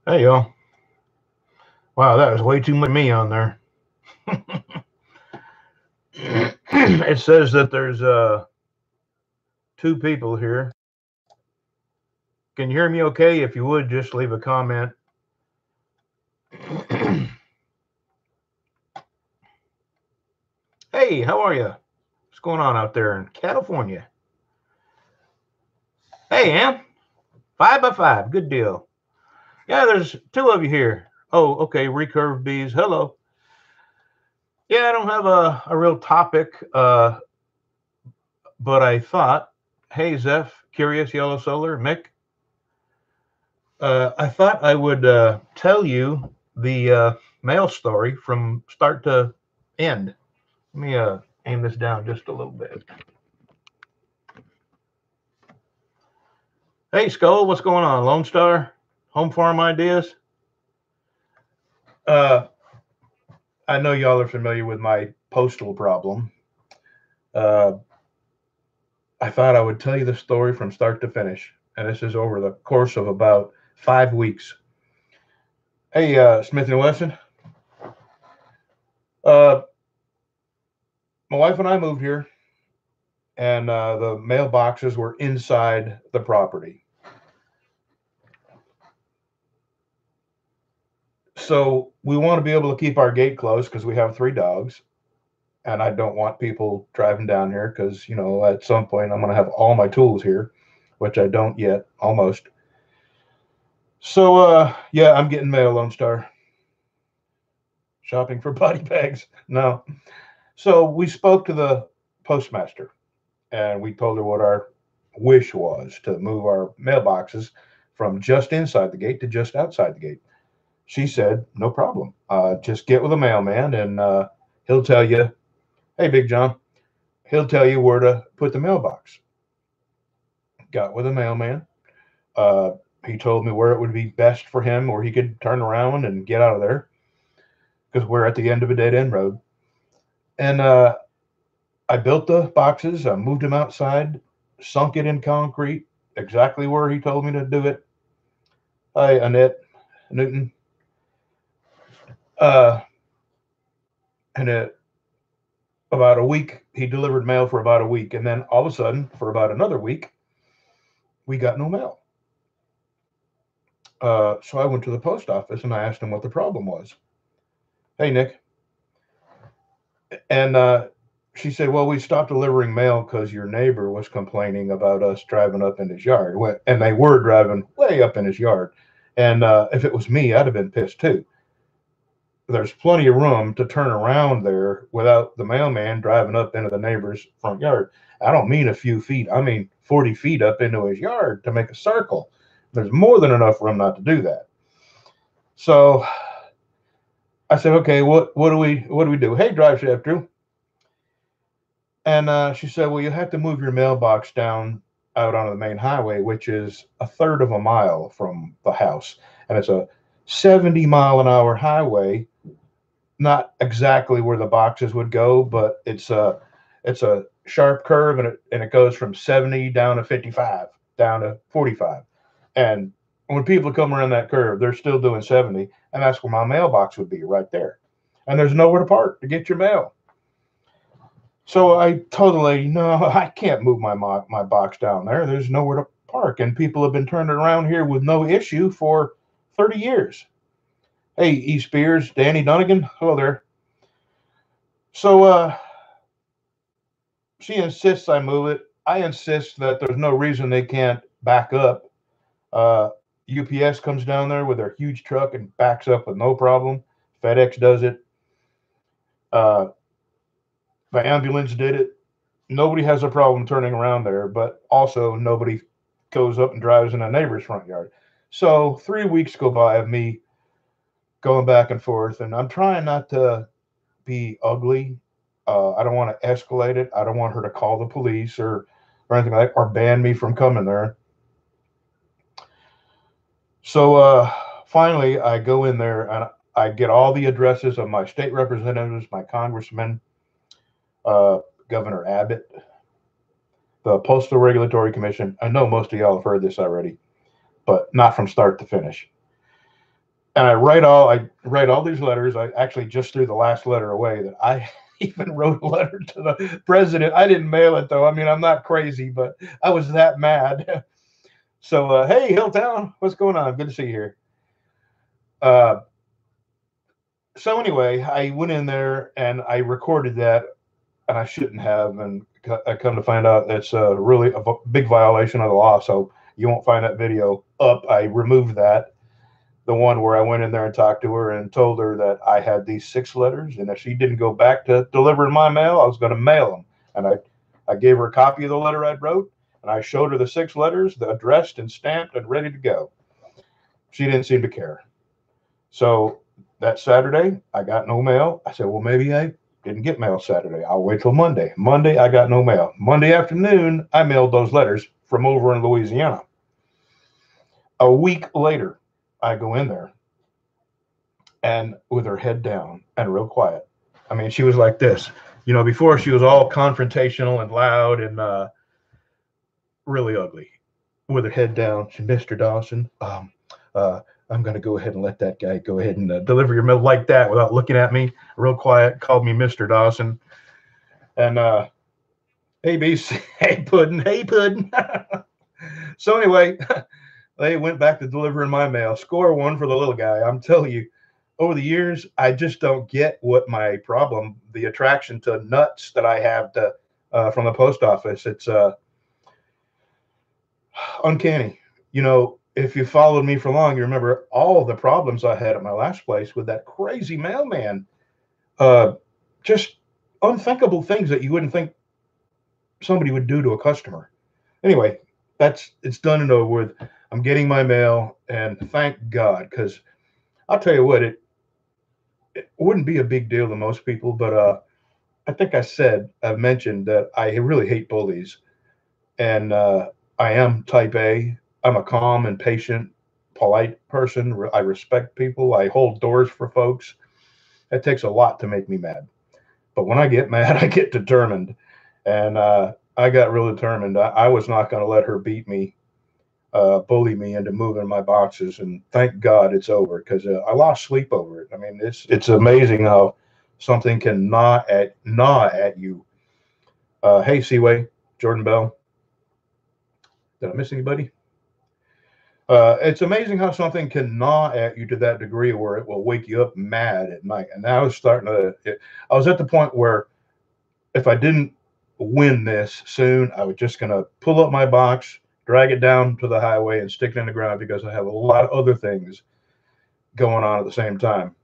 Hey y'all. Wow, that was way too much me on there. It says that there's two people here. Can you hear me okay? If you would just leave a comment. Hey, how are you? What's going on out there in California? Hey, Am. 5 by 5. Good deal. Yeah, there's two of you here. Oh, okay. Recurve bees. Hello. Yeah, I don't have a real topic, but I thought, hey, Zeph, Curious Yellow Solar, Mick, I thought I would tell you the mail story from start to end. Let me aim this down just a little bit. Hey, Skull, what's going on? Lone Star, Home Farm Ideas. Uh, I know y'all are familiar with my postal problem. Uh, I thought I would tell you the story from start to finish, and this is over the course of about 5 weeks. Hey, Smith and Wesson. Uh, my wife and I moved here, and the mailboxes were inside the property. So we want to be able to keep our gate closed because we have 3 dogs, and I don't want people driving down here because at some point I'm going to have all my tools here, which I don't yet, almost. So yeah, I'm getting mail, Lone Star. Shopping for body bags. No. So we spoke to the postmaster, and we told her what our wish was to move our mailboxes from just inside the gate to just outside the gate. She said, no problem. Just get with the mailman, and he'll tell you, hey, Big John, he'll tell you where to put the mailbox. Got with the mailman. Uh, he told me where it would be best for him, or he could turn around and get out of there because we're at the end of a dead end road. And I built the boxes. I moved them outside, sunk it in concrete, exactly where he told me to do it. Hi, Annette Newton. Uh, and about a week, he delivered mail for about a week. And then all of a sudden, for about another week, we got no mail. So I went to the post office and I asked him what the problem was. Hey, Nick. And she said, well, we stopped delivering mail because your neighbor was complaining about us driving up in his yard. And they were driving way up in his yard. And if it was me, I'd have been pissed too. There's plenty of room to turn around there without the mailman driving up into the neighbor's front yard. I don't mean a few feet. I mean 40 feet up into his yard to make a circle. There's more than enough room not to do that. So I said, okay, what do we do? Hey, drive shaft Drew. And she said, well, you have to move your mailbox down out onto the main highway, which is a third of a mile from the house, and it's a 70-mile-an-hour highway. Not exactly where the boxes would go, but it's a sharp curve, and it goes from 70 down to 55, down to 45, and when people come around that curve, they're still doing 70, and that's where my mailbox would be right there, and there's nowhere to park to get your mail. So I told the lady, no, I can't move my box down there. There's nowhere to park, and people have been turning around here with no issue for 30 years. Hey, E. Spears, Danny Dunnigan, hello there. So she insists I move it. I insist that there's no reason they can't back up. Uh, UPS comes down there with their huge truck and backs up with no problem. FedEx does it. Uh, the ambulance did it. Nobody has a problem turning around there, but also nobody goes up and drives in a neighbor's front yard. So 3 weeks go by of me going back and forth, and I'm trying not to be ugly. I don't want to escalate it. I don't want her to call the police or anything like that, or ban me from coming there. So finally, I go in there and I get all the addresses of my state representatives, my congressmen, uh, Governor Abbott, the Postal Regulatory Commission. I know most of y'all have heard this already, but not from start to finish. And I write all these letters. I actually just threw the last letter away that I even wrote a letter to the president. I didn't mail it though. I mean, I'm not crazy, but I was that mad. So, hey, Hilltown, what's going on? Good to see you here. Uh, so anyway, I went in there and I recorded that, and I shouldn't have. And I come to find out it's really a big violation of the law. So you won't find that video up. I removed that. The one where I went in there and talked to her and told her that I had these 6 letters, and if she didn't go back to delivering my mail, I was going to mail them. And I gave her a copy of the letter I wrote, and I showed her the 6 letters, the addressed and stamped and ready to go. She didn't seem to care. So that Saturday, I got no mail. I said, well, maybe I didn't get mail Saturday. I'll wait till Monday. Monday, I got no mail. Monday afternoon, I mailed those letters from over in Louisiana. A week later, I go in there, and with her head down and real quiet. I mean, she was like this. You know, before she was all confrontational and loud and really ugly. With her head down, she, Mr. Dawson, I'm going to go ahead and let that guy go ahead and deliver your mail like that without looking at me. Real quiet, called me Mr. Dawson. And, hey, BC, hey, Puddin', hey, Puddin'. So anyway, they went back to delivering my mail. Score 1 for the little guy. I'm telling you, over the years, I just don't get what my problem, the attraction to nuts that I have to, from the post office. It's uncanny. You know, if you followed me for long, you remember all the problems I had at my last place with that crazy mailman. Just unthinkable things that you wouldn't think somebody would do to a customer. Anyway, it's done and over with. I'm getting my mail, and thank God, because I'll tell you what, it wouldn't be a big deal to most people, but I think I've mentioned that I really hate bullies, and I am type A. I'm a calm and patient, polite person. I respect people. I hold doors for folks. It takes a lot to make me mad. But when I get mad, I get determined. And I got real determined. I was not going to let her beat me, bully me into moving my boxes. And thank God it's over, because I lost sleep over it. I mean, it's amazing how something can gnaw at you. Hey, Seaway, Jordan Bell. Did I miss anybody? It's amazing how something can gnaw at you to that degree where it will wake you up mad at night. And I was I was at the point where if I didn't win this soon, I was just going to pull up my box, drag it down to the highway, and stick it in the ground, because I have a lot of other things going on at the same time.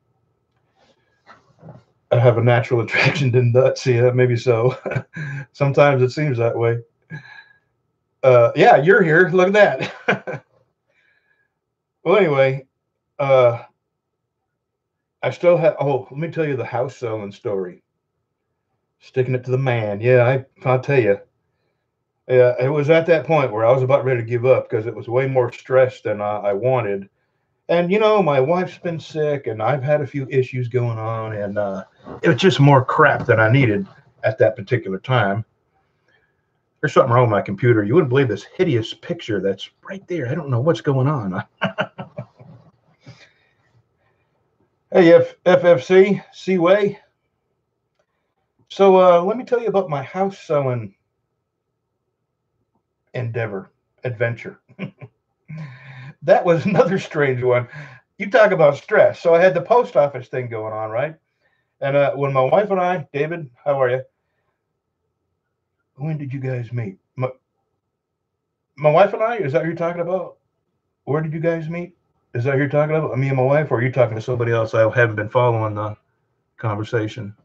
I have a natural attraction to nuts. Yeah, maybe so. Sometimes it seems that way. Yeah, you're here. Look at that. Well, anyway, I still have. Oh, let me tell you the house selling story. Sticking it to the man. Yeah, I'll tell you. Yeah, it was at that point where I was about ready to give up, because it was way more stress than I wanted. And you know, my wife's been sick, and I've had a few issues going on, and it was just more crap than I needed at that particular time. There's something wrong with my computer. You wouldn't believe this hideous picture that's right there. I don't know what's going on. Hey, FFC, Seaway. So let me tell you about my house selling adventure. That was another strange one. You talk about stress. So I had the post office thing going on, right? And when my wife and I, David, how are you? When did you guys meet? My wife and I, is that who you're talking about? Where did you guys meet? Is that who you're talking about? Me and my wife, or are you talking to somebody else? I haven't been following the conversation.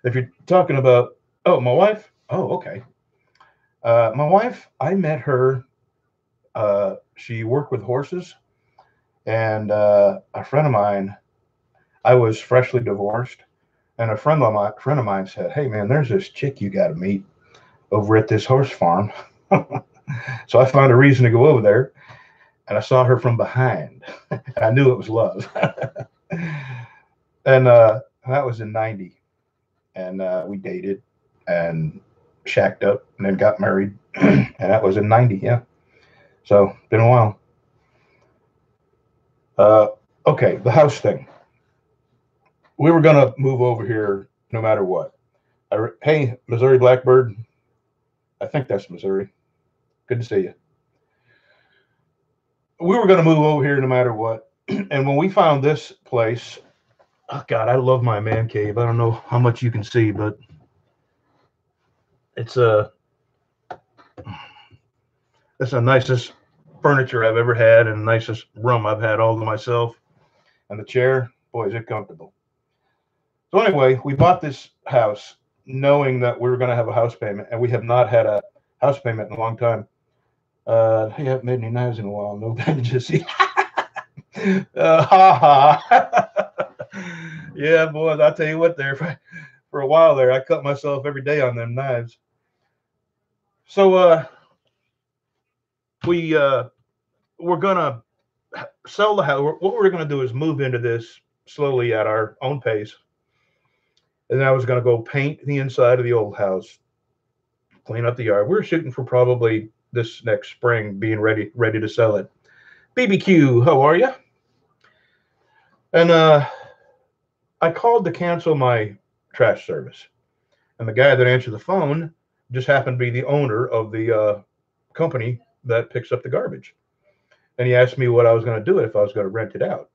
If you're talking about, oh, my wife? Oh, okay. My wife, I met her. She worked with horses, and a friend of mine, I was freshly divorced, and a friend of mine said, "Hey, man, there's this chick you got to meet over at this horse farm." So I found a reason to go over there, and I saw her from behind, and I knew it was love. And that was in '90, and we dated and shacked up, and then got married, and that was in '90. Yeah, so been a while. Okay, the house thing. We were gonna move over here no matter what. Hey, Missouri Blackbird. I think that's Missouri. Good to see you. We were gonna move over here no matter what. And when we found this place, oh God, I love my man cave. I don't know how much you can see, but it's a it's the nicest furniture I've ever had and the nicest room I've had all to myself. And the chair, boy, is it comfortable. So anyway, we bought this house knowing that we were going to have a house payment, and we have not had a house payment in a long time. Hey, I haven't made any knives in a while. No bandages. Ha ha. Yeah, boys, I'll tell you what, there for a while there, I cut myself every day on them knives. So we're gonna sell the house. What we're gonna do is move into this slowly at our own pace, and I was gonna go paint the inside of the old house, clean up the yard. We're shooting for probably this next spring, being ready to sell it. BBQ, how are you? And I called to cancel my trash service, and the guy that answered the phone just happened to be the owner of the company that picks up the garbage. And he asked me what I was going to do if I was going to rent it out.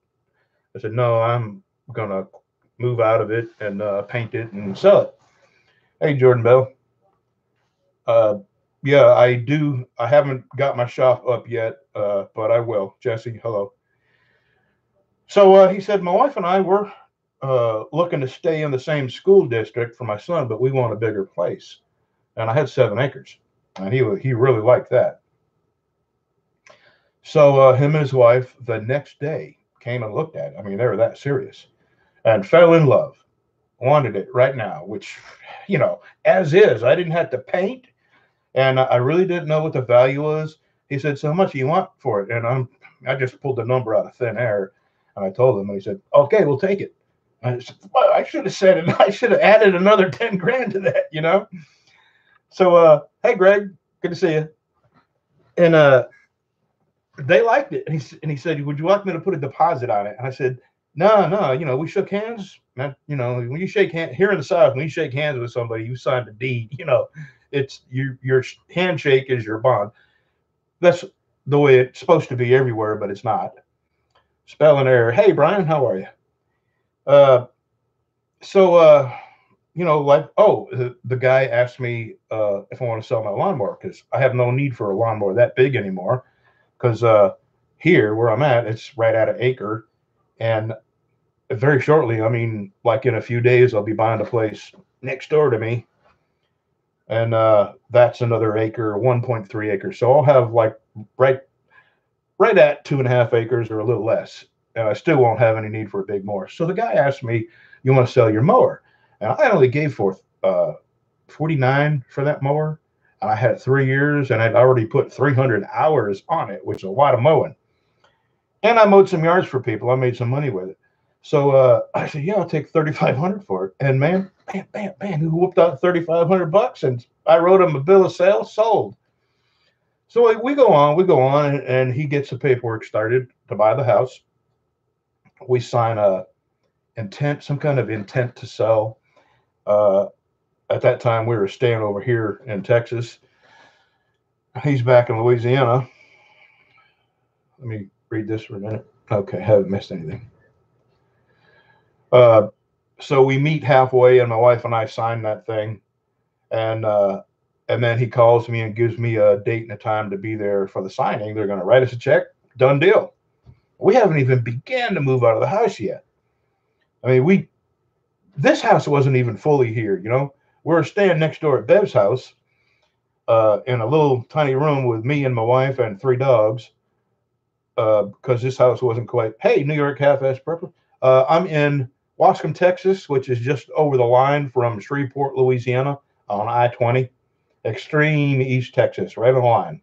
I said, no, I'm going to move out of it and paint it and sell it. Hey, Jordan Bell. Uh, yeah, I do. I haven't got my shop up yet, but I will. Jesse, hello. So he said, my wife and I were looking to stay in the same school district for my son, but we want a bigger place. And I had 7 acres, and he really liked that. So him and his wife the next day came and looked at it. I mean, they were that serious and fell in love. Wanted it right now, which, as is. I didn't have to paint, and I really didn't know what the value was. He said, "So how much do you want for it?" And I just pulled the number out of thin air, and I told him, and he said, "Okay, we'll take it." I said, well, I should have said it. I should have added another 10 grand to that. So, hey, Greg, good to see you. And they liked it, and he said, "Would you like me to put a deposit on it?" And I said, "No, no. We shook hands. Man, when you shake hands here in the South, when you shake hands with somebody, you signed a deed. It's your handshake is your bond. That's the way it's supposed to be everywhere, but it's not. Spelling error. Hey, Brian, how are you? Uh, so like, oh, the guy asked me if I want to sell my lawnmower because I have no need for a lawnmower that big anymore. Because here where I'm at, it's right at an acre, and very shortly, I mean, like in a few days, I'll be buying a place next door to me, and that's another acre, 1.3 acres. So I'll have like right right at 2.5 acres or a little less, and I still won't have any need for a big mower. So the guy asked me, "You want to sell your mower?" And I only gave for 49 for that mower. And I had it 3 years, and I'd already put 300 hours on it, which is a lot of mowing. And I mowed some yards for people. I made some money with it. So I said, "Yeah, I'll take 3,500 for it." And man, bam, bam, bam, who whooped out 3,500 bucks, and I wrote him a bill of sale, sold. So we go on, and he gets the paperwork started to buy the house. We sign a some kind of intent to sell. Uh, at that time, we were staying over here in Texas. He's back in Louisiana. Let me read this for a minute. Okay, haven't missed anything. Uh, so we meet halfway, and my wife and I sign that thing, and then he calls me and gives me a date and a time to be there for the signing. They're going to write us a check. Done deal. We haven't even began to move out of the house yet. I mean, this house wasn't even fully here. We were staying next door at Bev's house in a little tiny room with me and my wife and 3 dogs. Because this house wasn't quite. Hey, New York half-ass purple. I'm in Wascom, Texas, which is just over the line from Shreveport, Louisiana, on I-20, extreme East Texas, right on the line.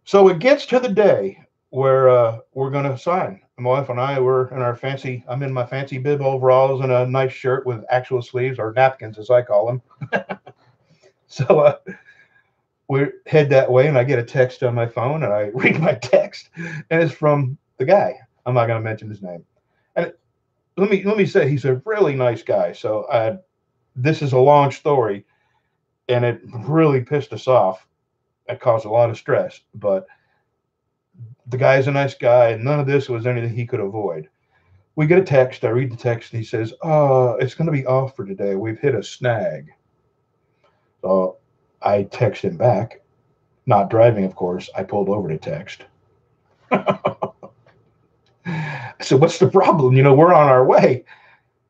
So it gets to the day where we're going to sign. My wife and I were in our fancy. I'm in my fancy bib overalls and a nice shirt with actual sleeves, or napkins, as I call them. So we head that way, and I get a text on my phone, and I read my text, and it's from the guy. I'm not going to mention his name. And let me say, he's a really nice guy. So this is a long story, and it really pissed us off. It caused a lot of stress, but the guy's a nice guy, and none of this was anything he could avoid. We get a text. I read the text, and he says, it's going to be off for today. We've hit a snag. So I text him back, not driving, of course. I pulled over to text. I said, what's the problem? We're on our way.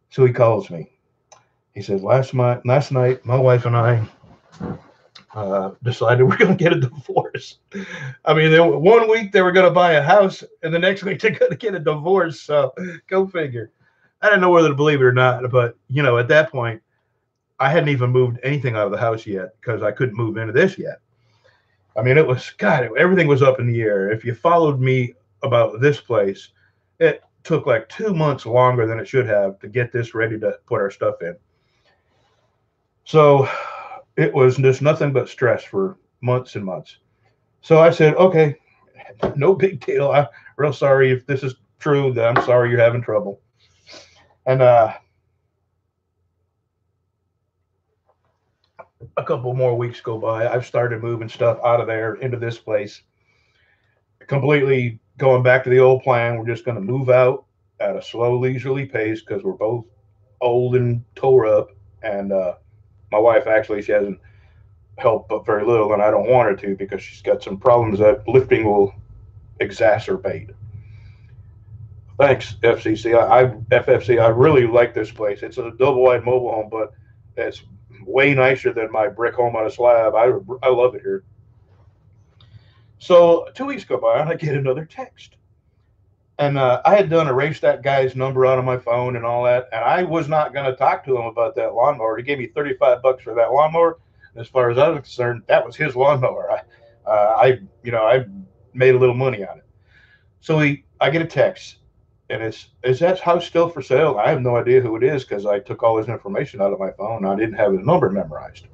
So he calls me. He says, last night, my wife and I decided we're going to get a divorce. I mean, 1 week they were going to buy a house, and the next week they're going to get a divorce. So go figure. I didn't know whether to believe it or not, but at that point, I hadn't even moved anything out of the house yet because I couldn't move into this yet. I mean, it was, God, everything was up in the air. If you followed me about this place, it took like 2 months longer than it should have to get this ready to put our stuff in. So it was just nothing but stress for months and months. So I said, okay, no big deal. I'm real sorry if this is true. I'm sorry you're having trouble. And a couple more weeks go by. I've started moving stuff out of there into this place, completely going back to the old plan. We're just going to move out at a slow, leisurely pace because we're both old and tore up. And my wife, actually, she hasn't helped but very little, and I don't want her to because she's got some problems that lifting will exacerbate. Thanks, FFC. I really like this place. It's a double-wide mobile home, but it's way nicer than my brick home on a slab. I love it here. So 2 weeks go by, and I get another text. And I had done erase that guy's number out of my phone and all that, and I was not going to talk to him about that lawnmower. He gave me $35 for that lawnmower. As far as I was concerned, that was his lawnmower. I made a little money on it. So I get a text, and is that house still for sale? I have no idea who it is because I took all his information out of my phone. I didn't have his number memorized.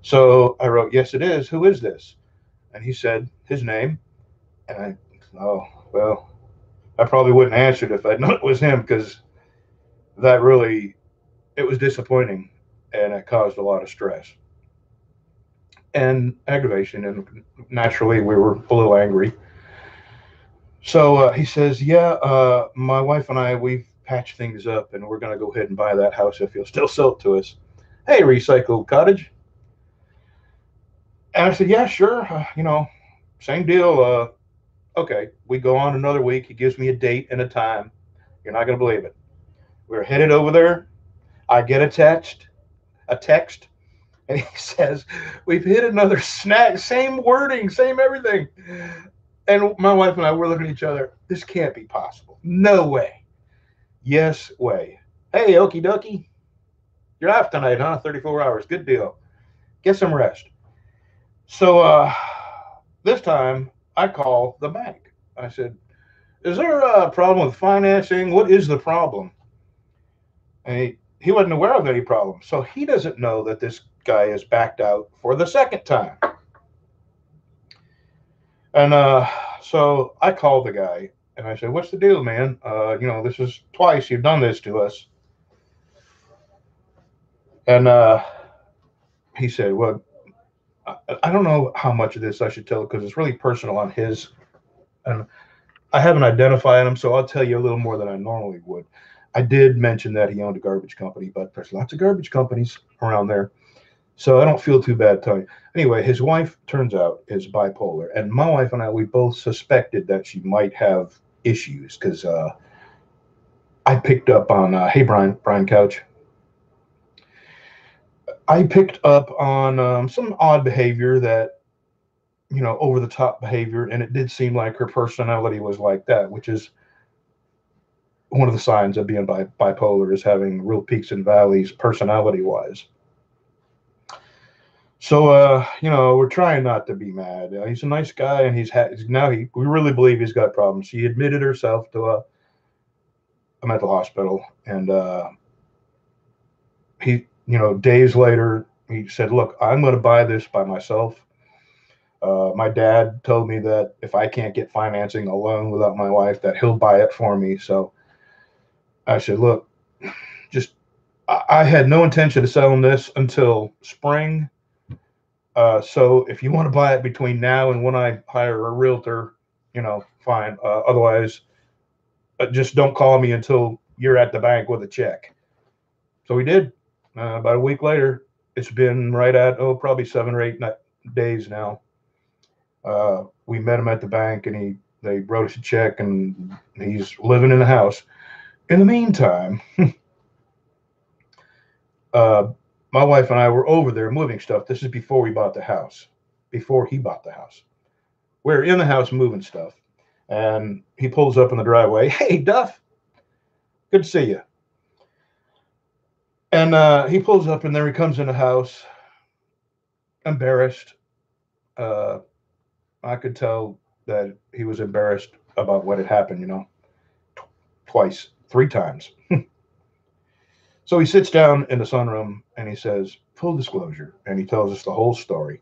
So I wrote, yes, it is. Who is this? And he said his name. And well, I probably wouldn't answer it if I'd known it was him because it was disappointing, and it caused a lot of stress and aggravation. And naturally, we were a little angry. So he says, yeah, my wife and we've patched things up, and we're going to go ahead and buy that house if you'll still sell it to us. Hey, Recycled Cottage. And I said, yeah, sure. Same deal. Okay, we go on another week. He gives me a date and a time. You're not going to believe it. We're headed over there. I get a text, and he says, we've hit another snag. Same wording, same everything. And my wife and I were looking at each other. This can't be possible. No way. Yes way. Hey, okie dokie. You're off tonight, huh? 34 hours. Good deal. Get some rest. So this time I call the bank. I said, is there a problem with financing? What is the problem? And he wasn't aware of any problem. So he doesn't know that this guy is backed out for the second time. And so I called the guy and I said, what's the deal, man? This is twice you've done this to us. And he said, well, I don't know how much of this I should tell because it's really personal on his. And I haven't identified him, so I'll tell you a little more than I normally would. I did mention that he owned a garbage company, but there's lots of garbage companies around there. So I don't feel too bad telling you. Anyway, his wife, turns out, is bipolar. And my wife and we both suspected that she might have issues because I picked up on, hey, Brian Couch. I picked up on some odd behavior that, over the top behavior. And it did seem like her personality was like that, which is one of the signs of being bipolar, is having real peaks and valleys personality wise. So, we're trying not to be mad. He's a nice guy, and we really believe he's got problems. She admitted herself to a mental hospital, and he, days later, he said, look, I'm going to buy this by myself. My dad told me that if I can't get financing a loan without my wife, that he'll buy it for me. So I said, look, just I had no intention of selling this until spring. So if you want to buy it between now and when I hire a realtor, fine. Otherwise, just don't call me until you're at the bank with a check. So we did. About a week later, it's been right at probably 7 or 8 days now. We met him at the bank, and they wrote us a check, and he's living in the house. In the meantime, uh, my wife and I were over there moving stuff. This is before we bought the house. Before he bought the house, we're in the house moving stuff, and he pulls up in the driveway. Hey, Duff, good to see you. And he pulls up, and there he comes in the house, embarrassed. Uh, I could tell that he was embarrassed about what had happened, twice, 3 times. So he sits down in the sunroom and he says, full disclosure. And he tells us the whole story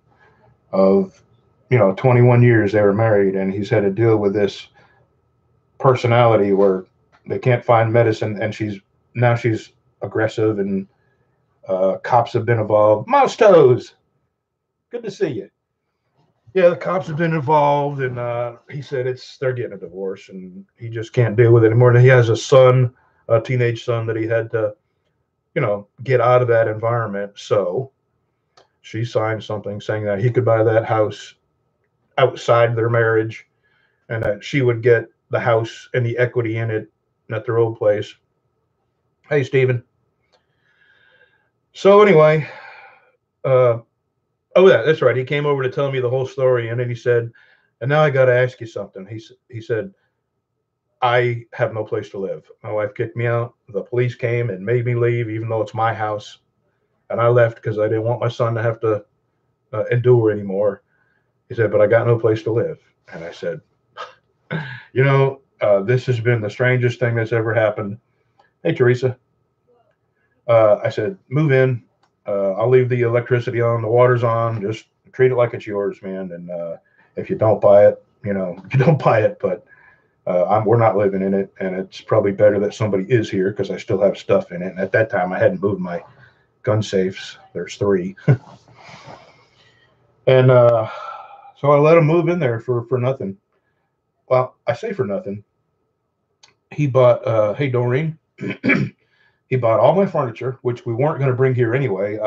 of, 21 years they were married, and he's had to deal with this personality where they can't find medicine, and she's aggressive, and cops have been involved. Mouse Toes, good to see you. Yeah, the cops have been involved, and he said they're getting a divorce, and he just can't deal with it anymore. And he has a teenage son that he had to, get out of that environment. So she signed something saying that he could buy that house outside their marriage, and that she would get the house and the equity in it at their old place. Hey, Stephen. So anyway, oh, yeah, that's right. He came over to tell me the whole story, and then he said, and now I got to ask you something. He said, I have no place to live. My wife kicked me out. The police came and made me leave, even though it's my house. And I left because I didn't want my son to have to endure anymore. He said, but I got no place to live. And I said, this has been the strangest thing that's ever happened. Hey, Teresa. I said, move in. I'll leave the electricity on, the water's on. Just treat it like it's yours, man. And if you don't buy it, you don't buy it. But we're not living in it, and it's probably better that somebody is here because I still have stuff in it. And at that time, I hadn't moved my gun safes. There's 3, and so I let him move in there for nothing. Well, I say for nothing. He bought. Hey, Doreen. He bought all my furniture, which we weren't going to bring here anyway.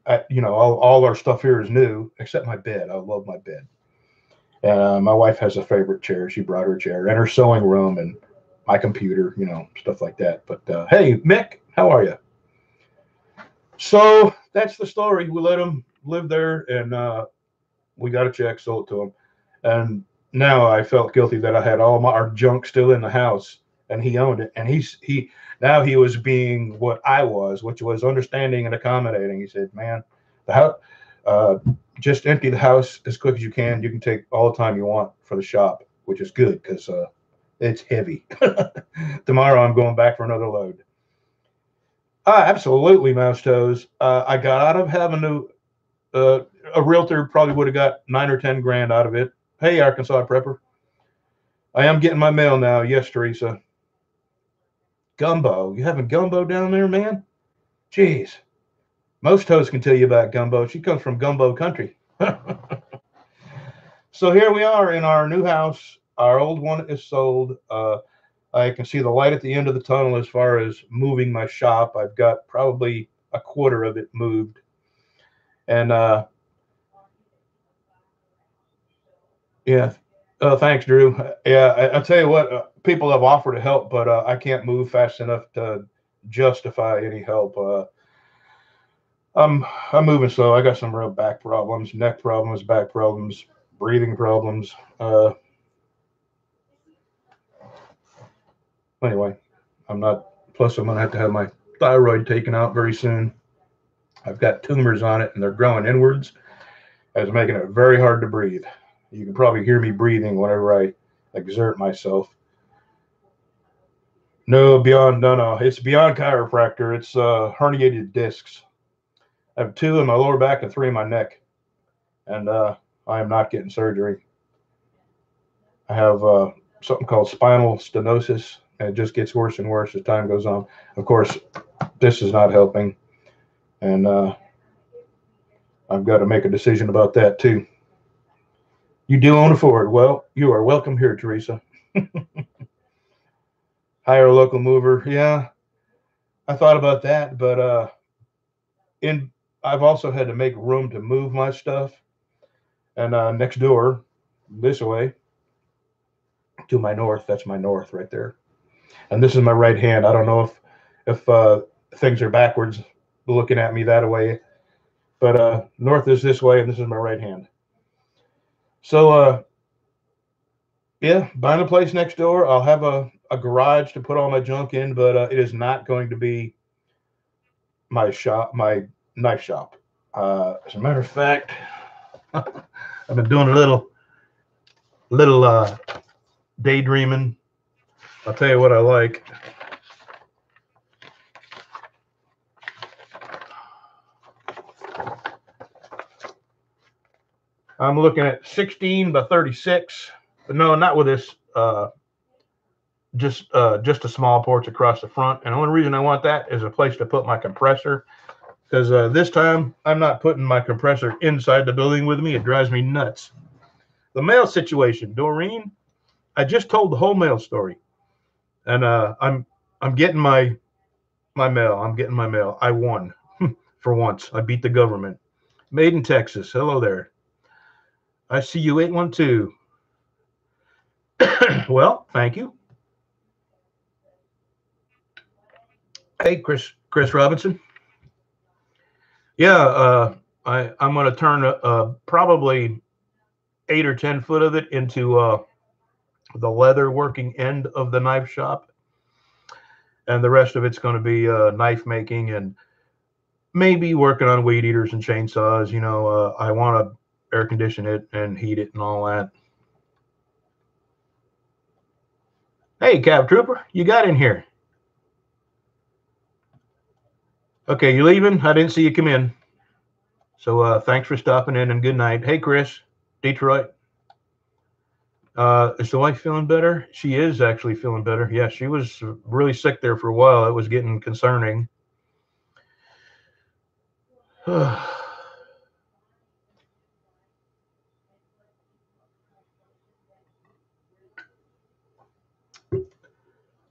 All our stuff here is new except my bed. I love my bed. My wife has a favorite chair. She brought her chair and her sewing room and my computer, stuff like that. But hey, Mick, how are you? So that's the story. We let him live there, and we got a check, sold it to him. And now I felt guilty that I had all our junk still in the house, and he owned it. And now he was being what I was, which was understanding and accommodating. He said, man, the house, just empty the house as quick as you can. You can take all the time you want for the shop, which is good because it's heavy. Tomorrow I'm going back for another load. Absolutely, Mouse Toes. I got out of having to, a realtor probably would have got 9 or 10 grand out of it. Hey, Arkansas Prepper. I am getting my mail now. Yes, Teresa. Gumbo. You having gumbo down there, man? Jeez. Most toes can tell you about gumbo. She comes from gumbo country. So here we are in our new house. Our old one is sold. I can see the light at the end of the tunnel as far as moving my shop. I've got probably a quarter of it moved. And yeah. Thanks, Drew. Yeah, I'll tell you what, people have offered to help, but I can't move fast enough to justify any help. I'm moving slow. I got some real back problems, neck problems, back problems, breathing problems. Anyway, I'm not. Plus, I'm gonna have to have my thyroid taken out very soon. I've got tumors on it, and they're growing inwards. It's making it very hard to breathe. You can probably hear me breathing whenever I exert myself. No, it's beyond chiropractor. It's herniated discs. I have 2 in my lower back and 3 in my neck. And I am not getting surgery. I have something called spinal stenosis, and it just gets worse and worse as time goes on. Of course, this is not helping, and I've got to make a decision about that too. You do own a Ford. Well, you are welcome here, Teresa. Hire a local mover. Yeah, I thought about that, but I've also had to make room to move my stuff. And next door, this way, to my north, that's my north right there. And this is my right hand. I don't know if things are backwards looking at me that way, but north is this way, and this is my right hand. So yeah, buying a place next door. I'll have a garage to put all my junk in, but it is not going to be my shop, my knife shop. As a matter of fact, I've been doing a little daydreaming. I'll tell you what I like. I'm looking at 16 by 36, but no, not with this. Just a small porch across the front. And the only reason I want that is a place to put my compressor, because this time I'm not putting my compressor inside the building with me. It drives me nuts. The mail situation, Doreen. I just told the whole mail story, and I'm getting my mail. I'm getting my mail. I won for once. I beat the government. Made in Texas. Hello there. I see you 812. Well, thank you. Hey, Chris Robinson. Yeah, I'm going to turn probably 8 or 10 foot of it into the leather working end of the knife shop, and the rest of it's going to be knife making and maybe working on weed eaters and chainsaws. You know, I want to air condition it and heat it and all that. Hey, Cab Trooper, you got in here. Okay, you leaving? I didn't see you come in. So thanks for stopping in, and good night. Hey, Chris, Detroit. Is the wife feeling better? She is actually feeling better. Yeah, she was really sick there for a while. It was getting concerning.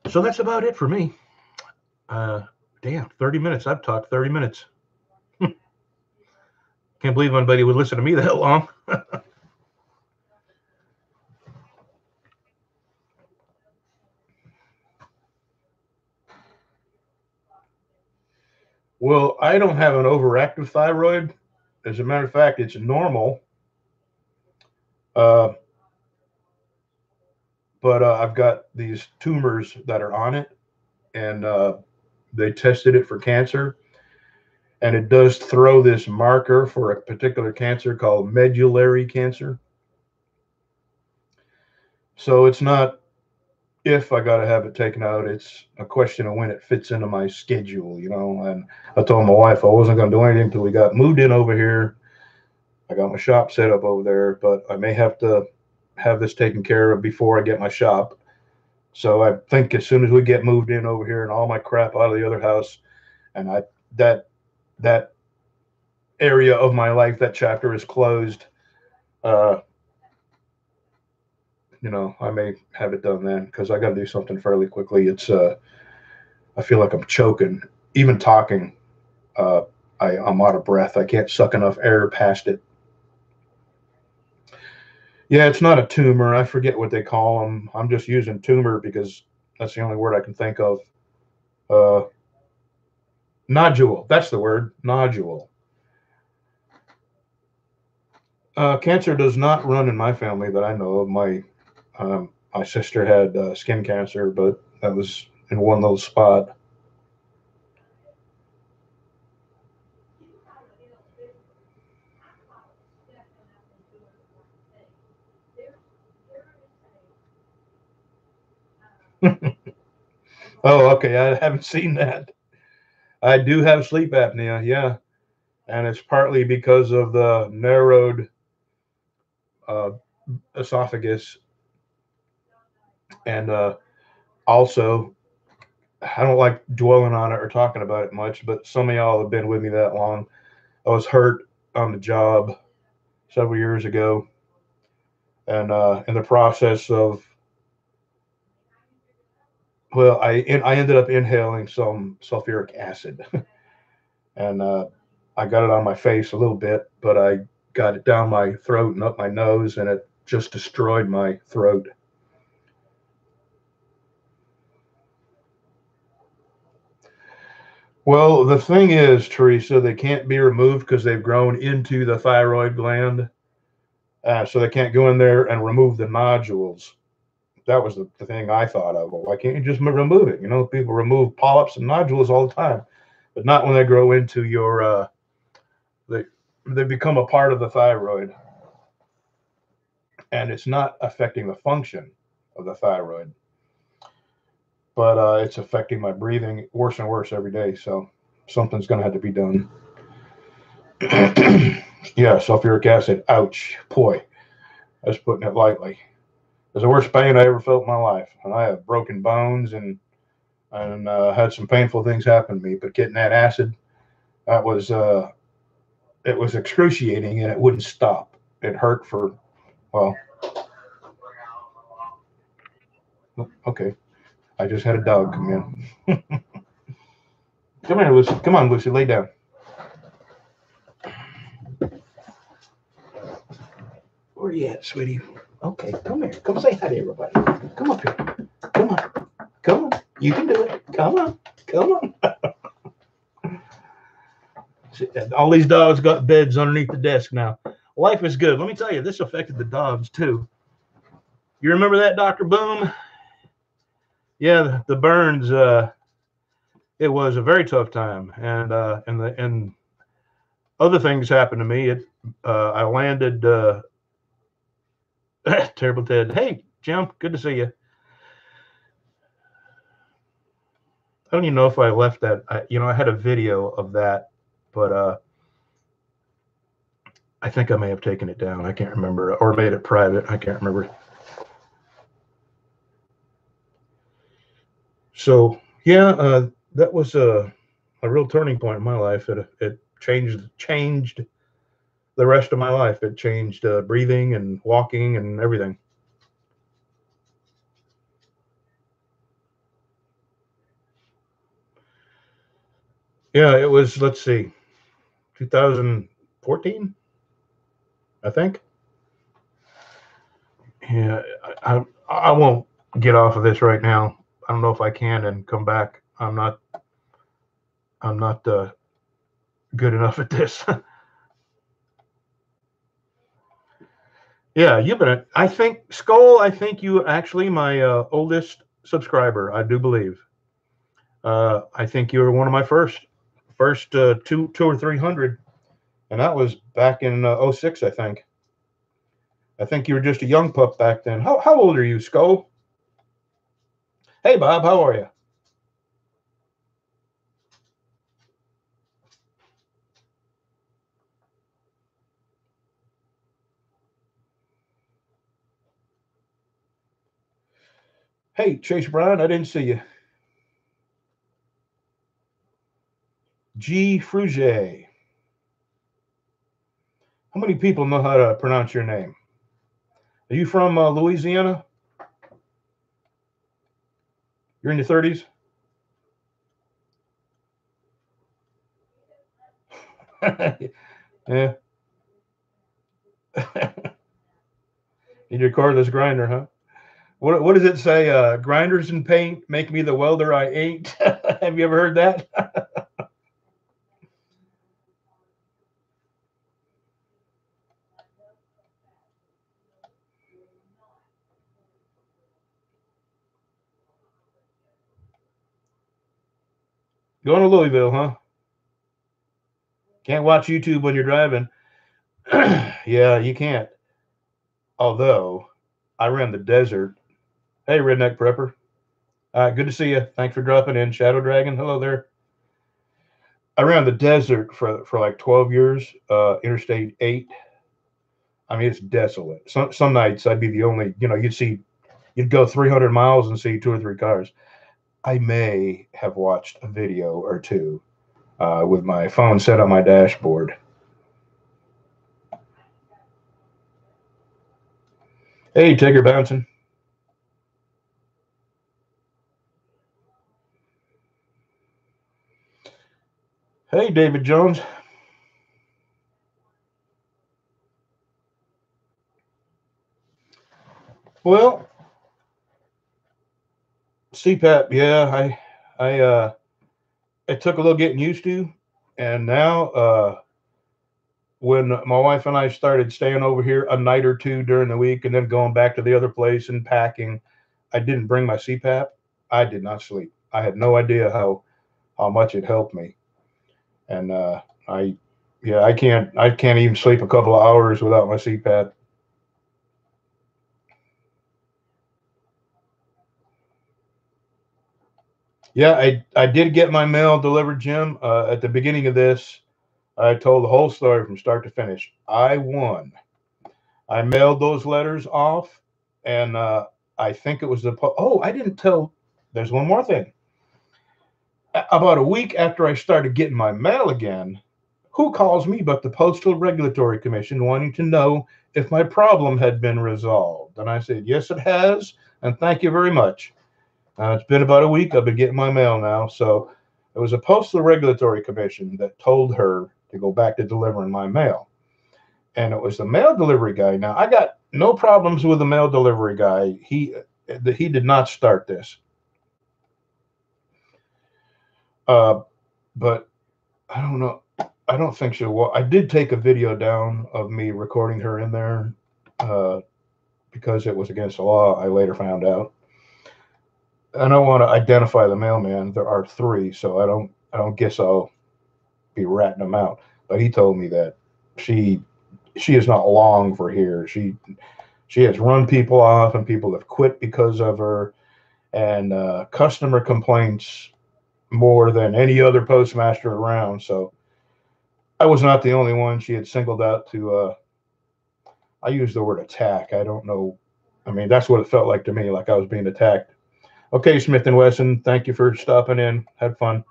So that's about it for me. Damn, 30 minutes. I've talked 30 minutes. Can't believe anybody would listen to me that long. Well, I don't have an overactive thyroid. As a matter of fact, it's normal. But I've got these tumors that are on it, and they tested it for cancer, and it does throw this marker for a particular cancer called medullary cancer. So it's not if I got to have it taken out, it's a question of when it fits into my schedule, you know. And I told my wife I wasn't going to do anything until we got moved in over here. I got my shop set up over there, but I may have to have this taken care of before I get my shop. So I think as soon as we get moved in over here and all my crap out of the other house, and that area of my life, that chapter is closed, you know, I may have it done then, because I got to do something fairly quickly. It's I feel like I'm choking, even talking. I'm out of breath. I can't suck enough air past it. Yeah, it's not a tumor. I forget what they call them. I'm just using tumor because that's the only word I can think of. Nodule. That's the word. Nodule. Cancer does not run in my family that I know of. My sister had skin cancer, but that was in one little spot. Oh, okay. I haven't seen that. I do have sleep apnea, yeah, and it's partly because of the narrowed esophagus, and also, I don't like dwelling on it or talking about it much, but some of y'all have been with me that long. I was hurt on the job several years ago, and in the process of, well, I ended up inhaling some sulfuric acid, and I got it on my face a little bit, but I got it down my throat and up my nose, and it just destroyed my throat. Well, the thing is, Teresa, they can't be removed because they've grown into the thyroid gland. So they can't go in there and remove the nodules. That was the thing I thought of. Well, why can't you just remove it? You know, people remove polyps and nodules all the time, but not when they grow into your, they become a part of the thyroid. And it's not affecting the function of the thyroid, but it's affecting my breathing worse and worse every day. So something's going to have to be done. Yeah, sulfuric acid. Ouch. Boy, I was putting it lightly. It was the worst pain I ever felt in my life. And I have broken bones and had some painful things happen to me. But getting that acid, that was it was excruciating, and it wouldn't stop. It hurt for, well, okay. I just had a dog come in. Come here, Lucy. Come on, Lucy. Lay down. Where you at, sweetie? Okay, come here. Come say hi to everybody. Come up here. Come on. Come on. You can do it. Come on. Come on. All these dogs got beds underneath the desk now. Life is good. Let me tell you, this affected the dogs too. You remember that, Dr. Boom? Yeah, the burns. It was a very tough time, and other things happened to me. I landed. Terrible Ted. Hey, Jim. Good to see you. I don't even know if I left that. I had a video of that, but I think I may have taken it down. I can't remember, or made it private. I can't remember. So yeah, that was a real turning point in my life. It changed the rest of my life. It changed breathing and walking and everything. Yeah, it was, let's see, 2014, I think. Yeah, I won't get off of this right now. I don't know if I can and come back. I'm not good enough at this. Yeah, you've been. I think Skull. I think you actually my oldest subscriber. I do believe. I think you were one of my first two or 300, and that was back in 06, I think. I think you were just a young pup back then. How old are you, Skull? Hey, Bob. How are you? Hey, Chase Brown. I didn't see you. G. Fruget. How many people know how to pronounce your name? Are you from Louisiana? You're in your 30s? Yeah. In your cordless grinder, huh? What does it say? Grinders and paint make me the welder I ain't. Have you ever heard that? Going to Louisville, huh? Can't watch YouTube when you're driving. Yeah, you can't. Although I ran the desert. Hey, Redneck Prepper. Good to see you. Thanks for dropping in. Shadow Dragon. Hello there. I ran the desert for like 12 years, Interstate 8. I mean, it's desolate. Some nights I'd be the only, you'd go 300 miles and see two or three cars. I may have watched a video or two with my phone set on my dashboard. Hey, Tigger bouncing. Hey, David Jones. Well, CPAP, yeah, it took a little getting used to, and now when my wife and I started staying over here a night or two during the week, and then going back to the other place and packing, I didn't bring my CPAP. I did not sleep. I had no idea how much it helped me, and I yeah, I can't even sleep a couple of hours without my CPAP. Yeah, I did get my mail delivered, Jim. At the beginning of this, I told the whole story from start to finish. I won. I mailed those letters off, and I think it was oh, I didn't tell. There's one more thing. About a week after I started getting my mail again, who calls me but the Postal Regulatory Commission wanting to know if my problem had been resolved? And I said, yes, it has, and thank you very much. It's been about a week. I've been getting my mail now. So it was a Postal Regulatory Commission that told her to go back to delivering my mail. And it was the mail delivery guy. Now, I got no problems with the mail delivery guy. He did not start this. But I don't know. I don't think she'll. Well, I did take a video down of me recording her in there uh, because it was against the law. I later found out. I don't want to identify the mailman. There are three, so I don't guess I'll be ratting them out. But he told me that she she is not long for here. She has run people off, and people have quit because of her, and customer complaints more than any other postmaster around. So I was not the only one she had singled out to. I use the word attack. I don't know. I mean, that's what it felt like to me, like I was being attacked. Okay, Smith and Wesson, thank you for stopping in. Had fun.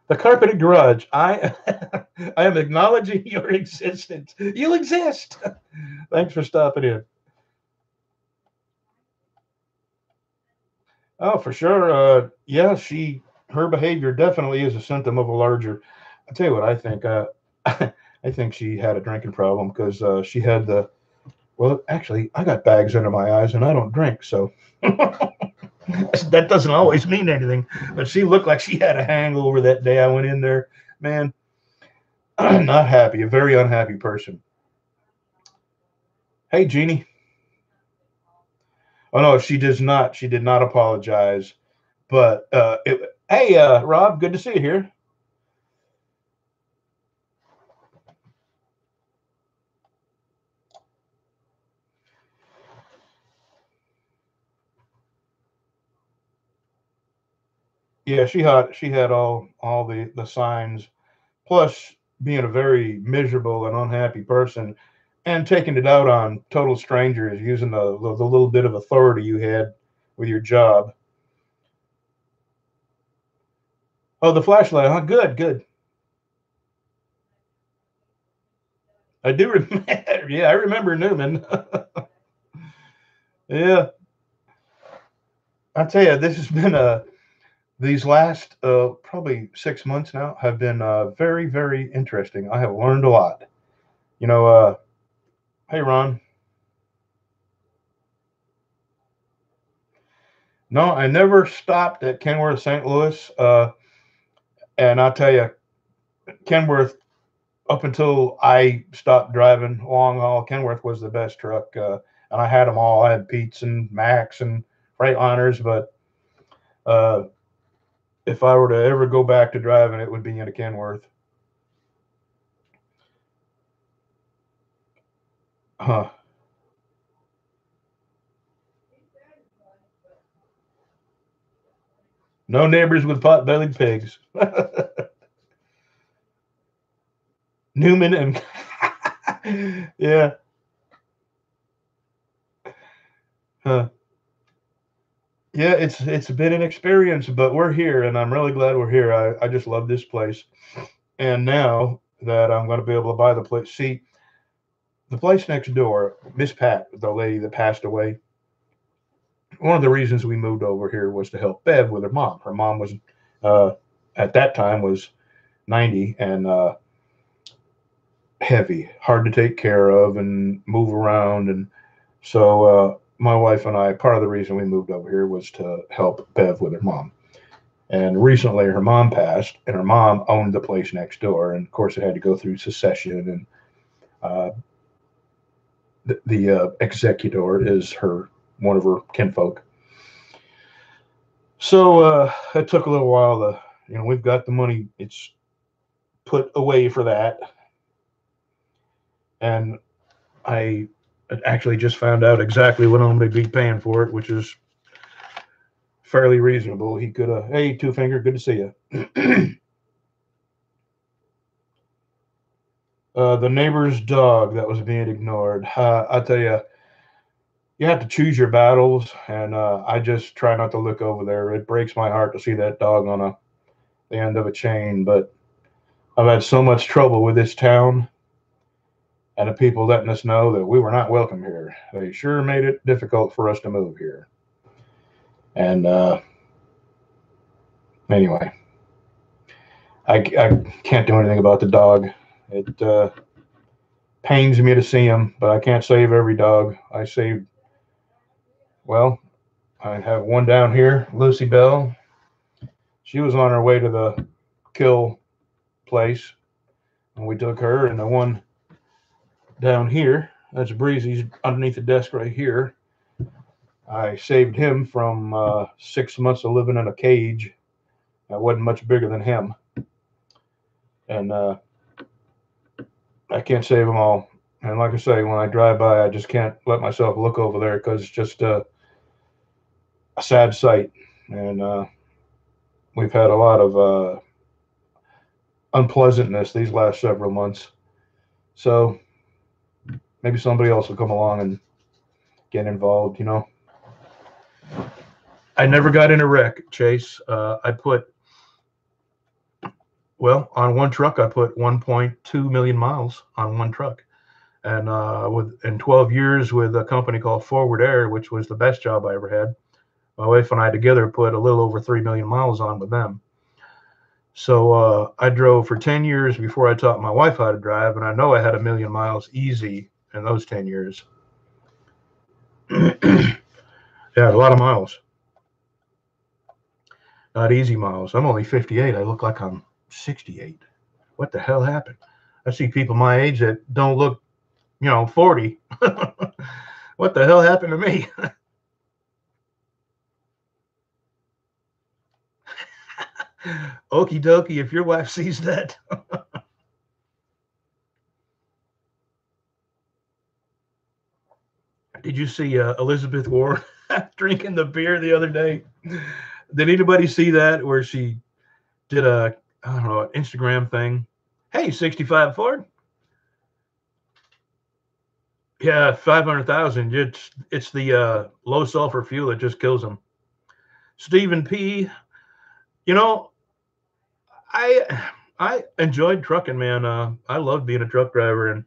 The carpeted garage. I am acknowledging your existence. You exist. Thanks for stopping in. Oh, for sure. Yeah, her behavior definitely is a symptom of a larger. I'll tell you what I think. I think she had a drinking problem because she had the. Well, actually, I got bags under my eyes and I don't drink, so that doesn't always mean anything. But she looked like she had a hangover that day I went in there. Man, I'm not happy. A very unhappy person. Hey, Jeannie. Oh no, she does not. She did not apologize. But hey, Rob, good to see you here. Yeah, she had all the signs, plus being a very miserable and unhappy person, and taking it out on total strangers using the little bit of authority you had with your job. Oh, the flashlight, huh? Good, good. I do remember. Yeah, I remember Newman. Yeah, I tell you, this has been these last probably 6 months now have been very, very interesting. I have learned a lot. You know, hey Ron. No, I never stopped at Kenworth, St. Louis, and I'll tell you, Kenworth. Up until I stopped driving long haul, Kenworth was the best truck, and I had them all. I had Pete's and Max and Freightliners, but uh, if I were to ever go back to driving, it would be in a Kenworth. Huh. No neighbors with pot-bellied pigs. Newman and yeah. Huh. Yeah, it's been an experience, but we're here, and I'm really glad we're here. I just love this place, and now that I'm going to be able to buy the place, see the place next door, Miss Pat, the lady that passed away. One of the reasons we moved over here was to help Bev with her mom. Her mom was uh, at that time was 90 and heavy, hard to take care of and move around, and so my wife and I, part of the reason we moved over here was to help Bev with her mom. And recently, her mom passed, and her mom owned the place next door. And of course, it had to go through succession. And uh, the executor is her one of her kinfolk. So it took a little while to, we've got the money. It's put away for that, and I actually just found out exactly what I'm going to be paying for it, which is fairly reasonable. He could have, hey, Two Finger, good to see you. The neighbor's dog that was being ignored. I tell you, you have to choose your battles, and I just try not to look over there. It breaks my heart to see that dog on the end of a chain, but I've had so much trouble with this town and the people letting us know that we were not welcome here. They sure made it difficult for us to move here. And anyway, I can't do anything about the dog. It pains me to see him, but I can't save every dog. Well, I have one down here, Lucy Bell. She was on her way to the kill place, and we took her. And the one down here, that's Breezy's underneath the desk right here. I saved him from 6 months of living in a cage. I wasn't much bigger than him, and I can't save them all. And like I say, when I drive by, I just can't let myself look over there because it's just a sad sight. And we've had a lot of unpleasantness these last several months. So maybe somebody else will come along and get involved. I never got in a wreck, Chase. On one truck, I put 1.2 million miles on one truck. And in 12 years with a company called Forward Air, which was the best job I ever had, my wife and I together put a little over 3 million miles on with them. So I drove for 10 years before I taught my wife how to drive, and I know I had 1 million miles easy in those 10 years. Yeah, a lot of miles. Not easy miles. I'm only 58. I look like I'm 68. What the hell happened? I see people my age that don't look, 40. What the hell happened to me? Okie dokie, if your wife sees that. Did you see Elizabeth Warren drinking the beer the other day? Did anybody see that where she did a, I don't know, an Instagram thing? Hey, 65 Ford. Yeah, 500,000. It's the low sulfur fuel that just kills them. Stephen P. You know, I enjoyed trucking, man. I loved being a truck driver, and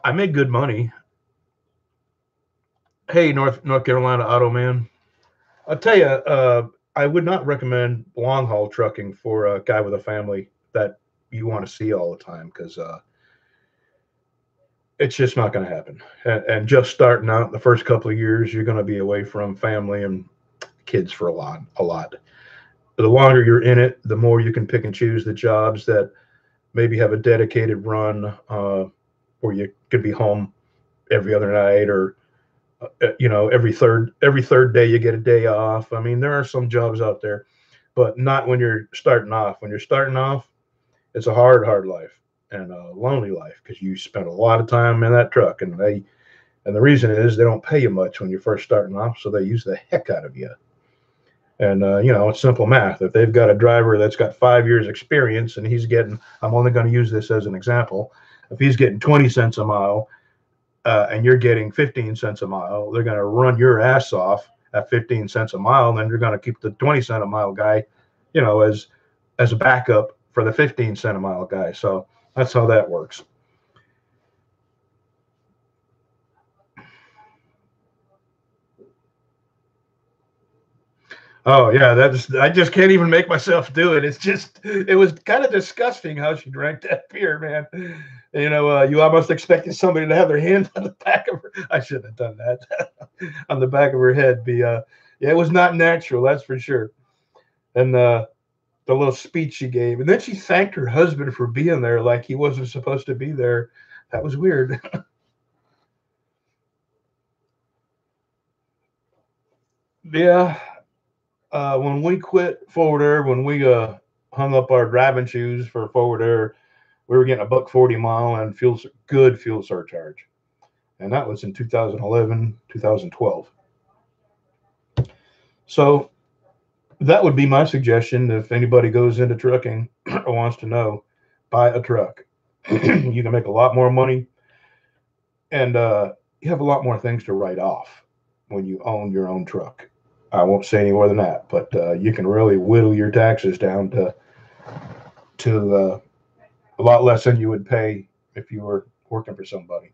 I made good money. Hey, North Carolina Auto Man. I'll tell you, I would not recommend long haul trucking for a guy with a family that you want to see all the time because it's just not going to happen. And just starting out the first couple of years, you're going to be away from family and kids for a lot. The longer you're in it, the more you can pick and choose the jobs that maybe have a dedicated run where you could be home every other night or every third day you get a day off. I mean, there are some jobs out there, but not when you're starting off. When you're starting off, it's a hard life and a lonely life because you spend a lot of time in that truck, and the reason is they don't pay you much when you're first starting off, so they use the heck out of you. And, it's simple math. If they've got a driver that's got 5 years experience and he's getting, I'm only going to use this as an example. If he's getting 20 cents a mile and you're getting 15 cents a mile, they're going to run your ass off at 15 cents a mile. And then you're going to keep the 20 cent a mile guy, as a backup for the 15 cent a mile guy. So that's how that works. Oh yeah, I just can't even make myself do it. It was kind of disgusting how she drank that beer, man. You almost expected somebody to have their hand on the back of her. I shouldn't have done that on the back of her head. Yeah, it was not natural, that's for sure. And the little speech she gave, and then she thanked her husband for being there, like he wasn't supposed to be there. That was weird. Yeah, when we quit Forward Air, when we hung up our driving shoes for Forward Air, we were getting a buck 40 mile and good fuel surcharge, and that was in 2011, 2012. So that would be my suggestion if anybody goes into trucking or wants to know, buy a truck. You can make a lot more money, and you have a lot more things to write off when you own your own truck. I won't say any more than that, but you can really whittle your taxes down to a lot less than you would pay if you were working for somebody.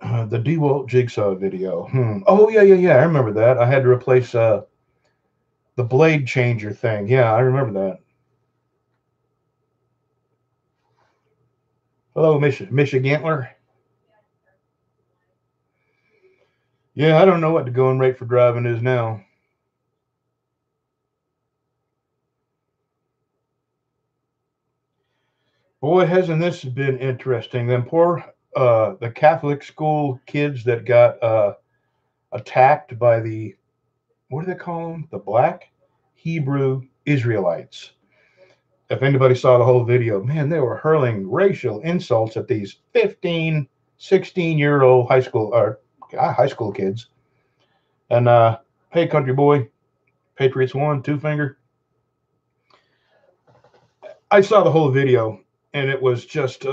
The DeWalt jigsaw video. Oh yeah. I remember that. I had to replace the blade changer thing. Yeah, I remember that. Hello, Michigantler. Yeah, I don't know what the going rate for driving is now. Boy, hasn't this been interesting? Them poor the Catholic school kids that got attacked by the, what do they call them? The Black Hebrew Israelites. If anybody saw the whole video, man, they were hurling racial insults at these 15, 16-year-old high school kids. And hey, country boy, Patriots won, two finger. I saw the whole video, and it was just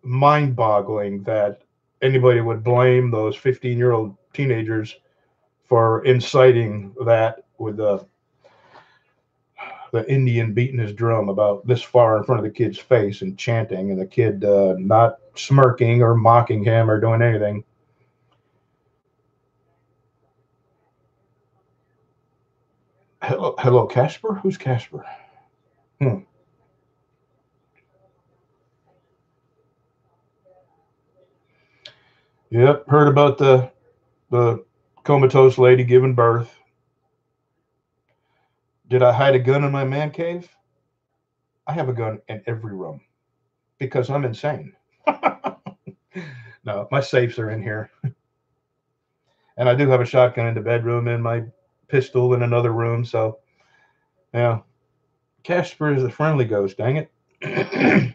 mind-boggling that anybody would blame those 15-year-old teenagers for inciting that with the Indian beating his drum about this far in front of the kid's face and chanting, and the kid not smirking or mocking him or doing anything. Hello, Casper? Who's Casper? Hmm. Yep, heard about the comatose lady giving birth. Did I hide a gun in my man cave? I have a gun in every room because I'm insane. No, my safes are in here. And I do have a shotgun in the bedroom and my pistol in another room. So, yeah, Casper is a friendly ghost, dang it.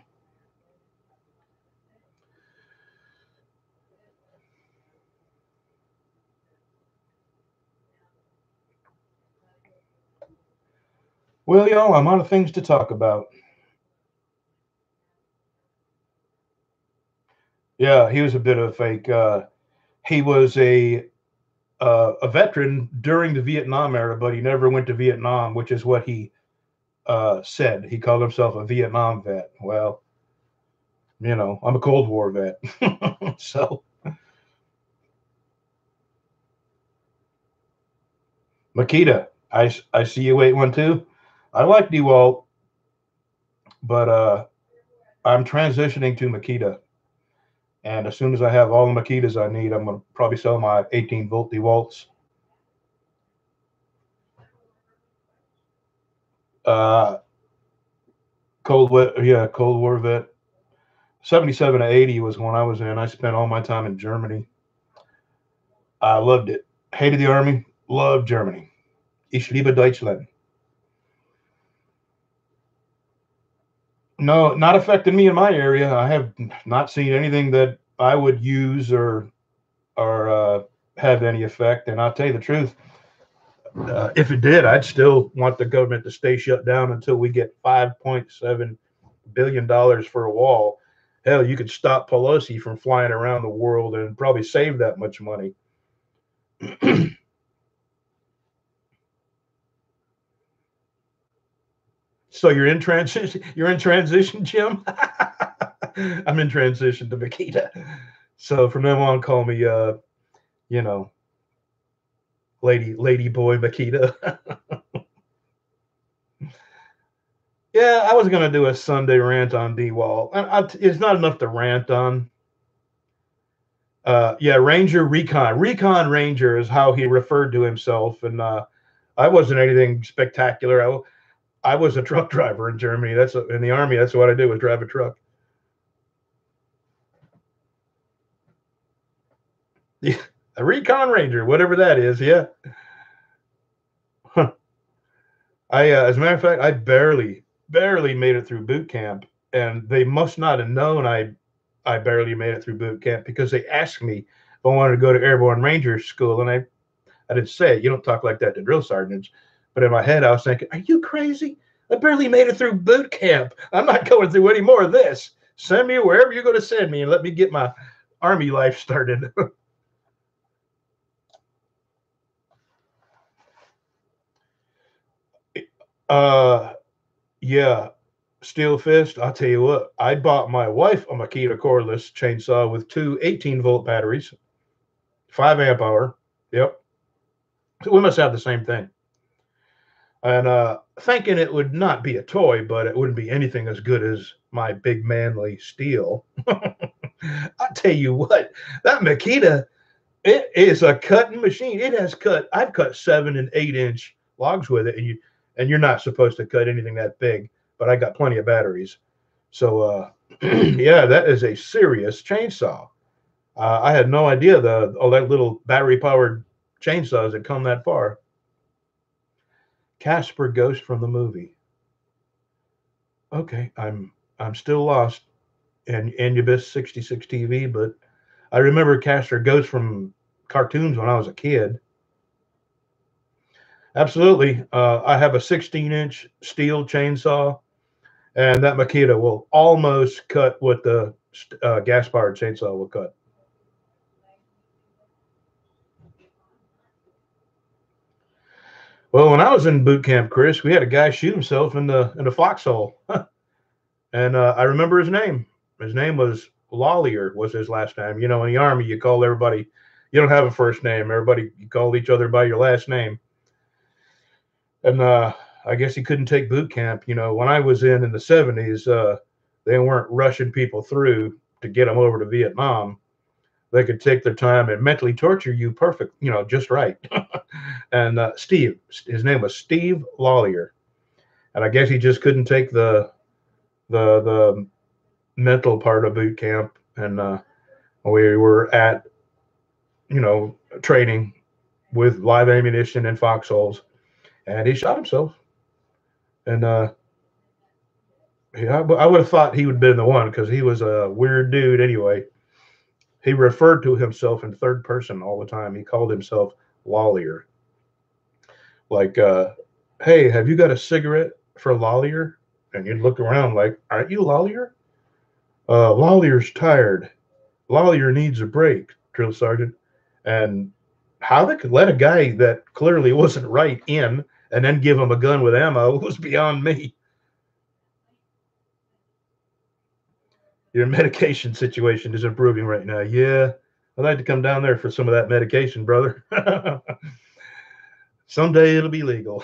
Well, y'all, I'm out of things to talk about. Yeah, he was a bit of a fake. He was a veteran during the Vietnam era, but he never went to Vietnam, which is what he said. He called himself a Vietnam vet. Well, I'm a Cold War vet. So, Makita, I see you 812. I like DeWalt, but I'm transitioning to Makita. And as soon as I have all the Makitas I need, I'm going to probably sell my 18-volt DeWalts. Uh, Cold War vet. 77 to 80 was when I was in. I spent all my time in Germany. I loved it. Hated the army. Loved Germany. Ich liebe Deutschland. No, not affected me in my area. I have not seen anything that I would use or have any effect. And I'll tell you the truth, if it did, I'd still want the government to stay shut down until we get $5.7 billion for a wall. Hell, you could stop Pelosi from flying around the world and probably save that much money. So you're in transition. You're in transition, Jim. I'm in transition to Makita. So from now on, call me, you know, lady boy Makita. Yeah, I was gonna do a Sunday rant on D Wall. It's not enough to rant on. Yeah, Ranger Recon Ranger is how he referred to himself, and I wasn't anything spectacular. I was a truck driver in Germany. In the army. That's what I did, was drive a truck. Yeah, a Recon Ranger, whatever that is. Yeah. Huh. As a matter of fact, I barely made it through boot camp, and they must not have known I barely made it through boot camp, because they asked me if I wanted to go to Airborne Ranger School, and I didn't say it. You don't talk like that to drill sergeants. But in my head, I was thinking, are you crazy? I barely made it through boot camp. I'm not going through any more of this. Send me wherever you're going to send me and let me get my army life started. uh, yeah, Steel Fist. I'll tell you what, I bought my wife a Makita cordless chainsaw with two 18-volt batteries, 5 amp hour. Yep. So we must have the same thing. And thinking it would not be a toy, but it wouldn't be anything as good as my big manly steel. I tell you what, that Makita, it is a cutting machine. It has cut. I've cut 7 and 8 inch logs with it, and you're not supposed to cut anything that big. But I got plenty of batteries, so yeah, that is a serious chainsaw. I had no idea all that little battery powered chainsaws had come that far. Casper Ghost from the movie. Okay, I'm still lost in Anubis 66 TV, but I remember Casper Ghost from cartoons when I was a kid. Absolutely. I have a 16-inch steel chainsaw, and that Makita will almost cut what the gas-powered chainsaw will cut. Well, when I was in boot camp, Chris, we had a guy shoot himself in the foxhole, and I remember his name. His name was Lawlier. Was his last name. You know, in the army, you call everybody. You don't have a first name. Everybody, you call each other by your last name. And I guess he couldn't take boot camp. You know, when I was in the 70s, they weren't rushing people through to get them over to Vietnam. They could take their time and mentally torture you perfect, just right. And Steve, his name was Steve Lawlier, and I guess he just couldn't take the mental part of boot camp. And we were at training with live ammunition and foxholes, and he shot himself. And yeah, I would have thought he would have been the one, because he was a weird dude anyway. He referred to himself in third person all the time. He called himself Lawlier. Like, hey, have you got a cigarette for Lawlier? And you'd look around like, aren't you Lawlier? Lawlier's tired. Lawlier needs a break, drill sergeant. And how they could let a guy that clearly wasn't right in and then give him a gun with ammo was beyond me. Your medication situation is improving right now. Yeah, I'd like to come down there for some of that medication, brother. Someday it'll be legal.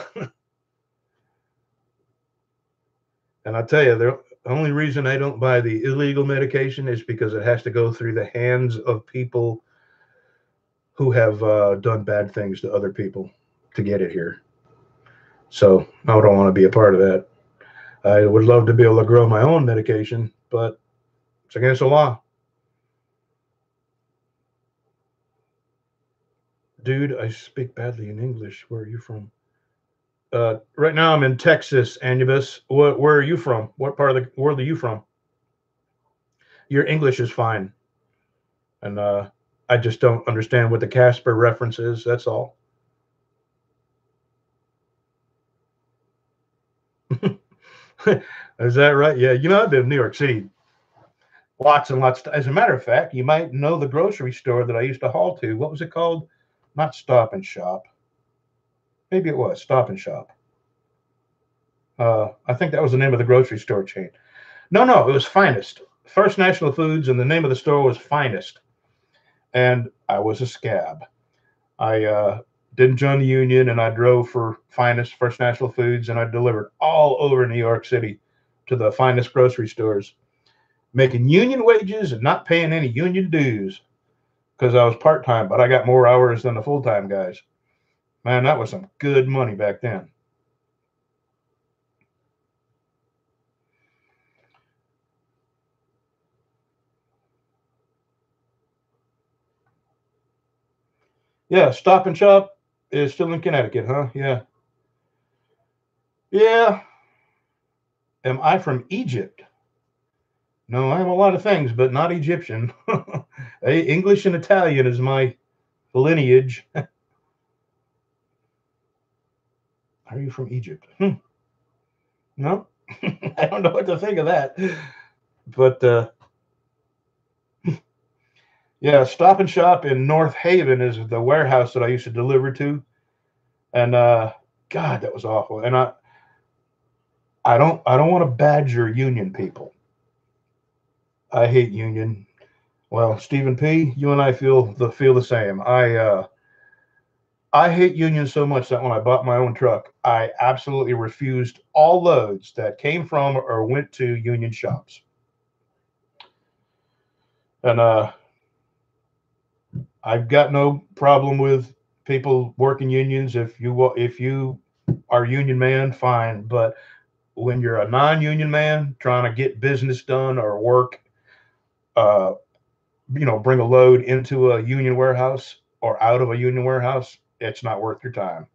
And I tell you, the only reason I don't buy the illegal medication is because it has to go through the hands of people who have done bad things to other people to get it here. So I don't want to be a part of that. I would love to be able to grow my own medication, but it's against the law. Dude, I speak badly in English. Where are you from? Right now I'm in Texas, Anubis. Where are you from? What part of the world are you from? Your English is fine, and I just don't understand what the Casper reference is. That's all. Is that right? Yeah, I've been in New York City lots and lots. As a matter of fact, you might know the grocery store that I used to haul to. What was it called? Not Stop and Shop. Maybe it was Stop and Shop. I think that was the name of the grocery store chain. No, no, it was Finest. First National Foods, and the name of the store was Finest. And I was a scab. I didn't join the union, and I drove for Finest, First National Foods, and I delivered all over New York City to the finest grocery stores, making union wages and not paying any union dues because I was part time, but I got more hours than the full time guys. Man, that was some good money back then. Yeah, Stop and Shop is still in Connecticut, huh? Yeah. Yeah. Am I from Egypt? No, I am a lot of things, but not Egyptian. Hey, English and Italian is my lineage. Are you from Egypt? No, I don't know what to think of that. But yeah, Stop and Shop in North Haven is the warehouse that I used to deliver to, and God, that was awful. And I don't want to badger union people. I hate union. Well, Stephen P., you and I feel the same. I hate unions so much that when I bought my own truck, I absolutely refused all loads that came from or went to union shops. And I've got no problem with people working unions. If you are a union man, fine. But when you're a non-union man trying to get business done or work, uh, bring a load into a union warehouse or out of a union warehouse, it's not worth your time.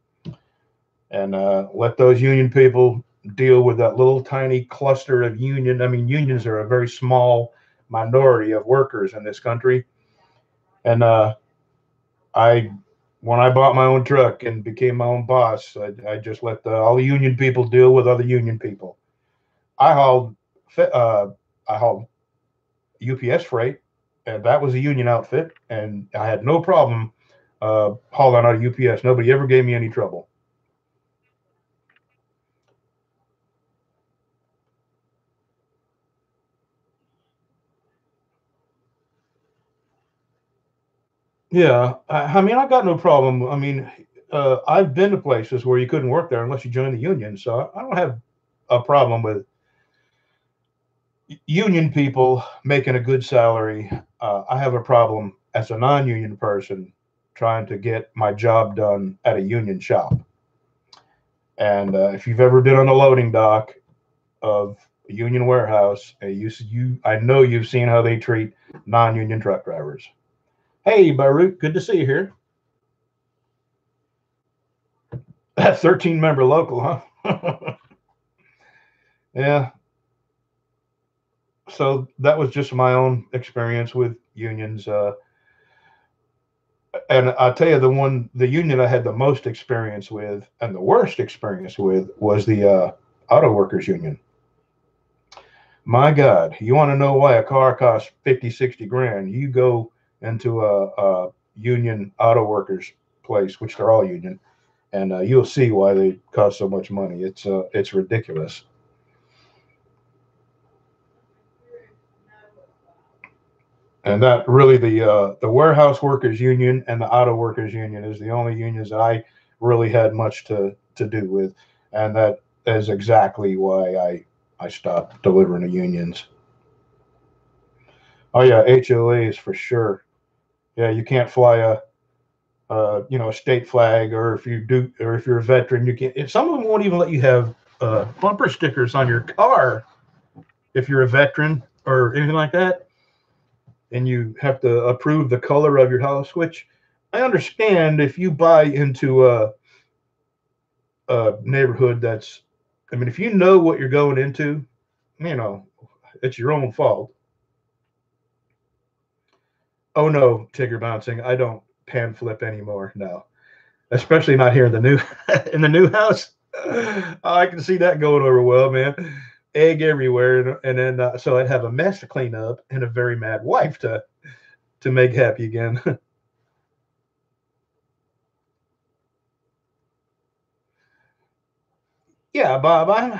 And let those union people deal with that little tiny cluster of union. I mean, unions are a very small minority of workers in this country. And I, when I bought my own truck and became my own boss, I just let all the union people deal with other union people. I hauled, uh, I hauled UPS freight, and that was a union outfit, and I had no problem hauling out of UPS. Nobody ever gave me any trouble. Yeah, I mean, I got no problem. I mean, I've been to places where you couldn't work there unless you joined the union, so I don't have a problem with union people making a good salary. I have a problem as a non-union person trying to get my job done at a union shop. And if you've ever been on the loading dock of a union warehouse, I know you've seen how they treat non-union truck drivers. Hey, Baruch, good to see you here. That 13 member local, huh? Yeah. So that was just my own experience with unions. And I'll tell you, the union I had the most experience with and the worst experience with was the auto workers union. My God, you want to know why a car costs 50, 60 grand? You go into a union auto workers place, which they're all union, and you'll see why they cost so much money. It's ridiculous. And that really the warehouse workers union and the auto workers union is the only unions that I really had much to do with, and that is exactly why I stopped delivering to unions. Oh yeah, HOAs for sure. Yeah, you can't fly a state flag, or if you do, or if you're a veteran, you can't. If some of them won't even let you have bumper stickers on your car if you're a veteran or anything like that, and you have to approve the color of your house. Which I understand if you buy into a neighborhood that's, I mean, if you know what you're going into, it's your own fault. Oh no, Tigger bouncing. I don't pan flip anymore. No, especially not here in the new in the new house. I can see that going over well, man. Egg everywhere, and then so I'd have a mess to clean up and a very mad wife to make happy again. Yeah, Bob.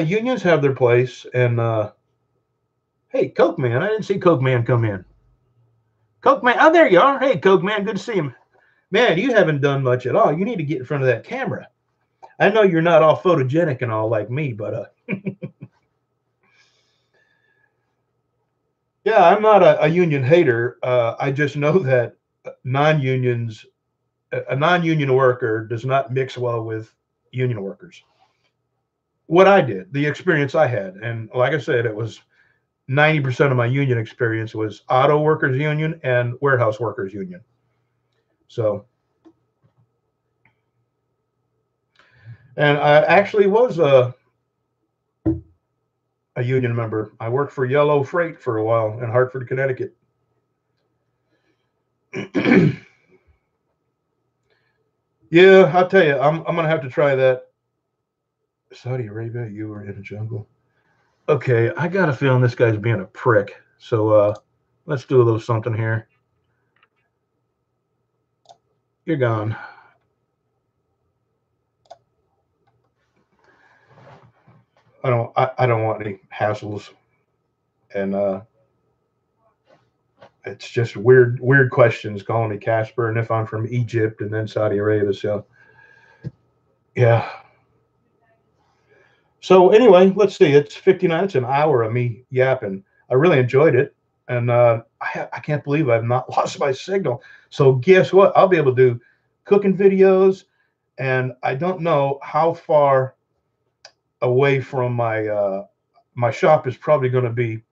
Unions have their place, and hey, Coke Man, I didn't see Coke Man come in. Coke Man, oh, there you are. Hey, Coke Man, good to see him. Man, you haven't done much at all. You need to get in front of that camera. I know you're not all photogenic and all like me, but yeah, I'm not a union hater. I just know that non-unions, a non-union worker does not mix well with union workers. What I did, the experience I had, and like I said, it was 90% of my union experience was auto workers union and warehouse workers union. So, and I actually was a union member. I worked for Yellow Freight for a while in Hartford, Connecticut. Yeah, I'll tell you, I'm gonna have to try that. Saudi Arabia, you were in a jungle. Okay, I got a feeling this guy's being a prick. So let's do a little something here. You're gone. I don't want any hassles, and it's just weird questions calling me Casper, and if I'm from Egypt and then Saudi Arabia. So yeah. So anyway, let's see. It's 59. It's an hour of me yapping. I really enjoyed it, and I can't believe I've not lost my signal. So guess what? I'll be able to do cooking videos, and I don't know how far away from my shop is probably going to be.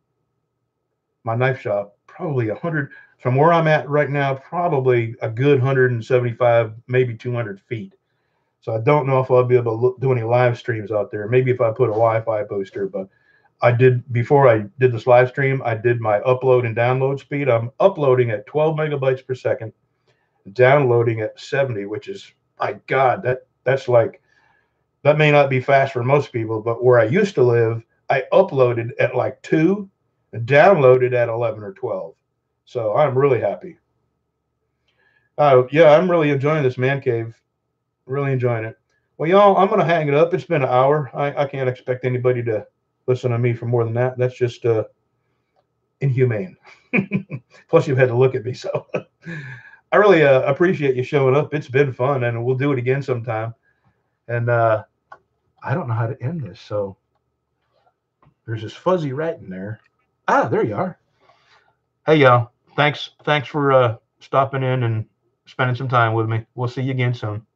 My knife shop, probably 100 from where I'm at right now, probably a good 175, maybe 200 feet. So I don't know if I'll be able to do any live streams out there. Maybe if I put a Wi-Fi booster, but before I did this live stream, I did my upload and download speed. I'm uploading at 12 megabytes per second, downloading at 70, which is, my God, that's like, that may not be fast for most people, but where I used to live, I uploaded at like 2 and downloaded at 11 or 12. So I'm really happy. Yeah, I'm really enjoying this man cave. Really enjoying it. Well, y'all, I'm going to hang it up. It's been an hour. I can't expect anybody to listen to me for more than that. That's just inhumane. Plus, you've had to look at me. So I really appreciate you showing up. It's been fun, and we'll do it again sometime. And I don't know how to end this. So there's this fuzzy writing there. Ah, there you are. Hey, y'all. Thanks for stopping in and spending some time with me. We'll see you again soon.